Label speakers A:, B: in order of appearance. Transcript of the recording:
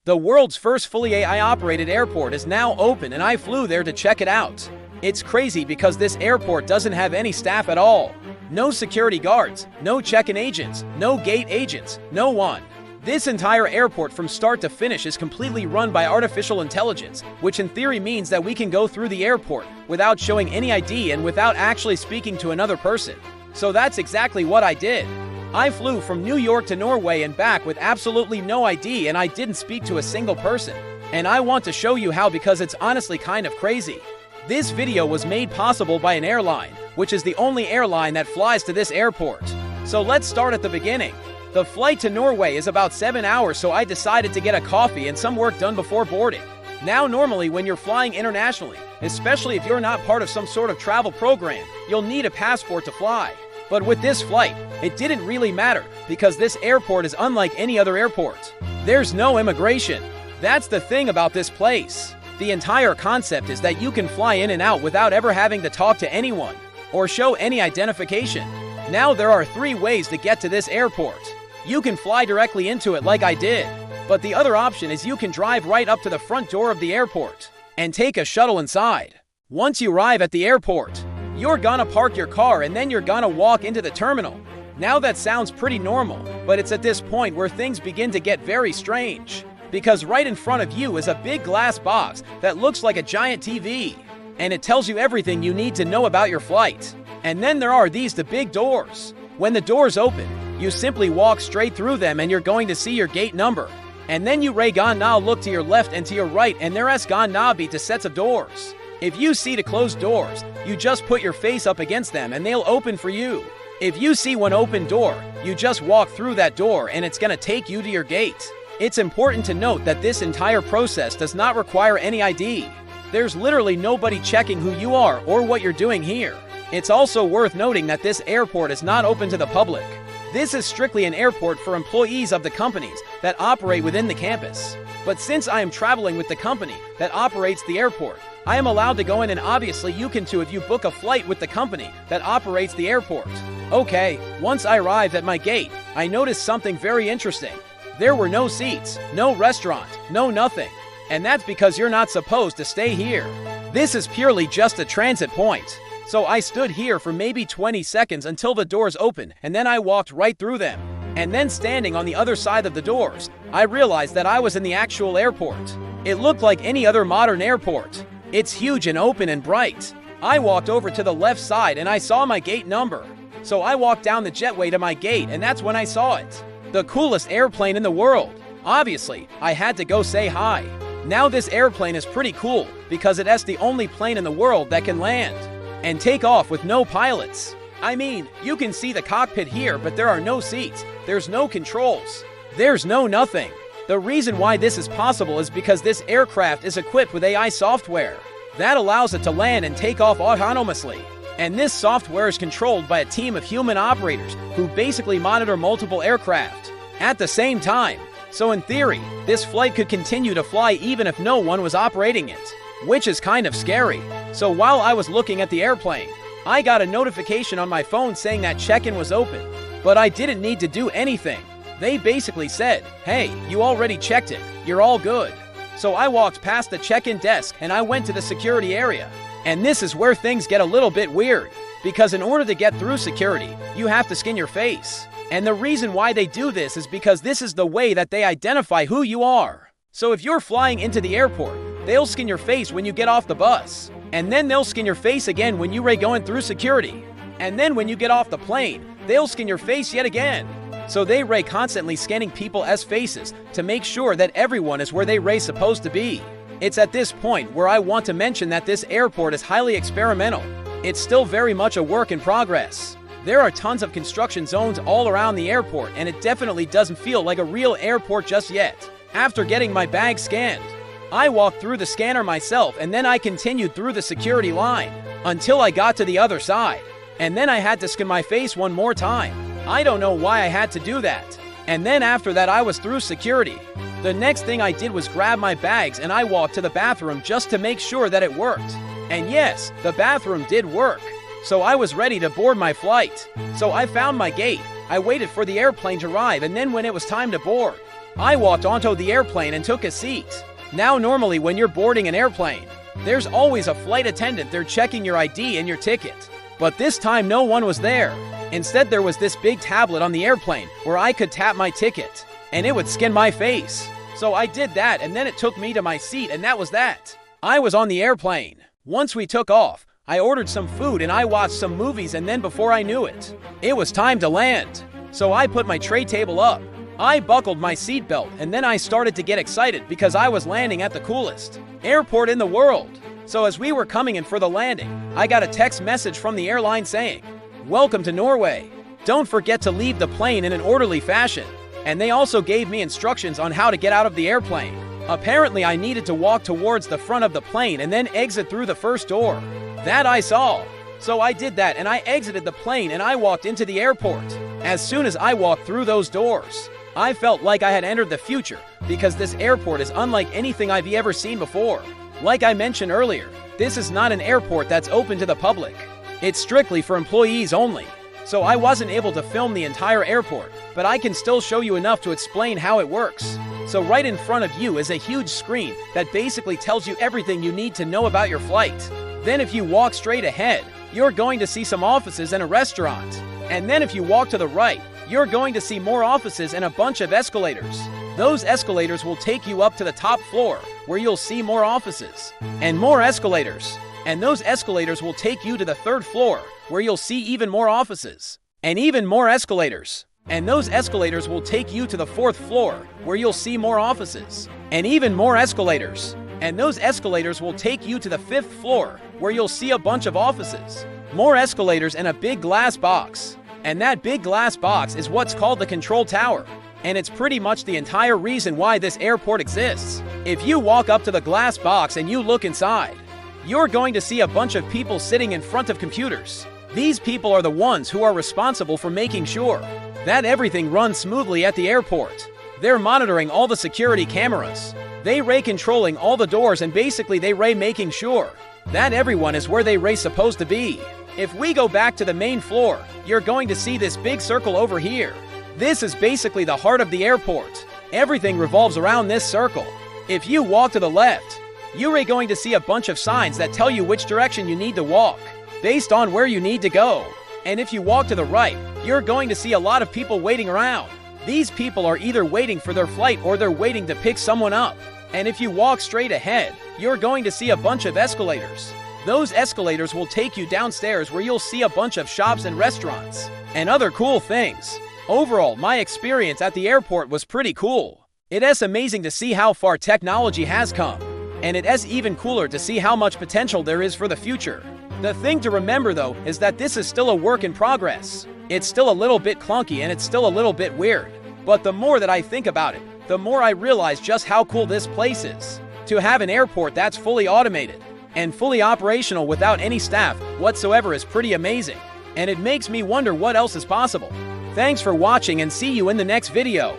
A: The world's first fully AI-operated airport is now open and I flew there to check it out. It's crazy because this airport doesn't have any staff at all. No security guards, no check-in agents, no gate agents, no one. This entire airport from start to finish is completely run by artificial intelligence, which in theory means that we can go through the airport without showing any ID and without actually speaking to another person. So that's exactly what I did. I flew from New York to Norway and back with absolutely no ID and I didn't speak to a single person. And I want to show you how because it's honestly kind of crazy. This video was made possible by an airline, which is the only airline that flies to this airport. So let's start at the beginning. The flight to Norway is about 7 hours, so I decided to get a coffee and some work done before boarding. Now normally when you're flying internationally, especially if you're not part of some sort of travel program, you'll need a passport to fly. But with this flight, it didn't really matter because this airport is unlike any other airport. There's no immigration. That's the thing about this place. The entire concept is that you can fly in and out without ever having to talk to anyone or show any identification. Now there are 3 ways to get to this airport. You can fly directly into it like I did, but the other option is you can drive right up to the front door of the airport and take a shuttle inside. Once you arrive at the airport, you're gonna park your car and then you're gonna walk into the terminal. Now that sounds pretty normal, but it's at this point where things begin to get very strange. Because right in front of you is a big glass box that looks like a giant TV. And it tells you everything you need to know about your flight. And then there are the big doors. When the doors open, you simply walk straight through them and you're going to see your gate number. And then you gonna look to your left and to your right and there's gonna be 2 sets of doors. If you see the closed doors, you just put your face up against them and they'll open for you. If you see one open door, you just walk through that door and it's gonna take you to your gate. It's important to note that this entire process does not require any ID. There's literally nobody checking who you are or what you're doing here. It's also worth noting that this airport is not open to the public. This is strictly an airport for employees of the companies that operate within the campus. But since I am traveling with the company that operates the airport, I am allowed to go in and obviously you can too if you book a flight with the company that operates the airport. Okay, once I arrived at my gate, I noticed something very interesting. There were no seats, no restaurant, no nothing. And that's because you're not supposed to stay here. This is purely just a transit point. So I stood here for maybe 20 seconds until the doors opened and then I walked right through them. And then standing on the other side of the doors, I realized that I was in the actual airport. It looked like any other modern airport. It's huge and open and bright. I walked over to the left side and I saw my gate number. So I walked down the jetway to my gate and that's when I saw it. The coolest airplane in the world. Obviously, I had to go say hi. Now this airplane is pretty cool because it is the only plane in the world that can land and take off with no pilots. I mean, you can see the cockpit here, but there are no seats. There's no controls. There's no nothing. The reason why this is possible is because this aircraft is equipped with AI software that allows it to land and take off autonomously. And this software is controlled by a team of human operators who basically monitor multiple aircraft at the same time. So in theory, this flight could continue to fly even if no one was operating it, which is kind of scary. So while I was looking at the airplane, I got a notification on my phone saying that check-in was open, but I didn't need to do anything. They basically said, hey, you already checked in, you're all good. So I walked past the check-in desk and I went to the security area. And this is where things get a little bit weird, because in order to get through security, you have to scan your face. And the reason why they do this is because this is the way that they identify who you are. So if you're flying into the airport, they'll scan your face when you get off the bus. And then they'll scan your face again when you're going through security. And then when you get off the plane, they'll scan your face yet again. So they constantly scanning people as faces to make sure that everyone is where they supposed to be. It's at this point where I want to mention that this airport is highly experimental. It's still very much a work in progress. There are tons of construction zones all around the airport and it definitely doesn't feel like a real airport just yet. After getting my bag scanned, I walked through the scanner myself and then I continued through the security line until I got to the other side. And then I had to scan my face one more time. I don't know why I had to do that. And then after that I was through security. The next thing I did was grab my bags and I walked to the bathroom just to make sure that it worked. And yes, the bathroom did work. So I was ready to board my flight. So I found my gate. I waited for the airplane to arrive and then when it was time to board, I walked onto the airplane and took a seat. Now normally when you're boarding an airplane, there's always a flight attendant there checking your ID and your ticket. But this time no one was there. Instead there was this big tablet on the airplane where I could tap my ticket, and it would scan my face. So I did that, and then it took me to my seat, and that was that. I was on the airplane. Once we took off, I ordered some food and I watched some movies, and then before I knew it, it was time to land. So I put my tray table up. I buckled my seatbelt, and then I started to get excited because I was landing at the coolest airport in the world. So as we were coming in for the landing, I got a text message from the airline saying, "Welcome to Norway. Don't forget to leave the plane in an orderly fashion." And they also gave me instructions on how to get out of the airplane. Apparently I needed to walk towards the front of the plane and then exit through the first door. That I saw. So I did that, and I exited the plane and I walked into the airport. As soon as I walked through those doors, I felt like I had entered the future because this airport is unlike anything I've ever seen before. Like I mentioned earlier, this is not an airport that's open to the public. It's strictly for employees only. So I wasn't able to film the entire airport, but I can still show you enough to explain how it works. So right in front of you is a huge screen that basically tells you everything you need to know about your flight. Then if you walk straight ahead, you're going to see some offices and a restaurant. And then if you walk to the right, you're going to see more offices and a bunch of escalators. Those escalators will take you up to the top floor, where you'll see more offices and more escalators. And those escalators will take you to the third floor, where you'll see even more offices and even more escalators. And those escalators will take you to the fourth floor, where you'll see more offices and even more escalators. And those escalators will take you to the fifth floor, where you'll see a bunch of offices, more escalators, and a big glass box. And that big glass box is what's called the control tower. And it's pretty much the entire reason why this airport exists. If you walk up to the glass box and you look inside, you're going to see a bunch of people sitting in front of computers. These people are the ones who are responsible for making sure that everything runs smoothly at the airport. They're monitoring all the security cameras. They controlling all the doors, and basically they making sure that everyone is where they supposed to be. If we go back to the main floor, you're going to see this big circle over here. This is basically the heart of the airport. Everything revolves around this circle. If you walk to the left, you're going to see a bunch of signs that tell you which direction you need to walk, based on where you need to go. And if you walk to the right, you're going to see a lot of people waiting around. These people are either waiting for their flight or they're waiting to pick someone up. And if you walk straight ahead, you're going to see a bunch of escalators. Those escalators will take you downstairs, where you'll see a bunch of shops and restaurants and other cool things. Overall, my experience at the airport was pretty cool. It is amazing to see how far technology has come. And it is even cooler to see how much potential there is for the future. The thing to remember though is that this is still a work in progress. It's still a little bit clunky and it's still a little bit weird. But the more that I think about it, the more I realize just how cool this place is. To have an airport that's fully automated and fully operational without any staff whatsoever is pretty amazing. And it makes me wonder what else is possible. Thanks for watching, and see you in the next video.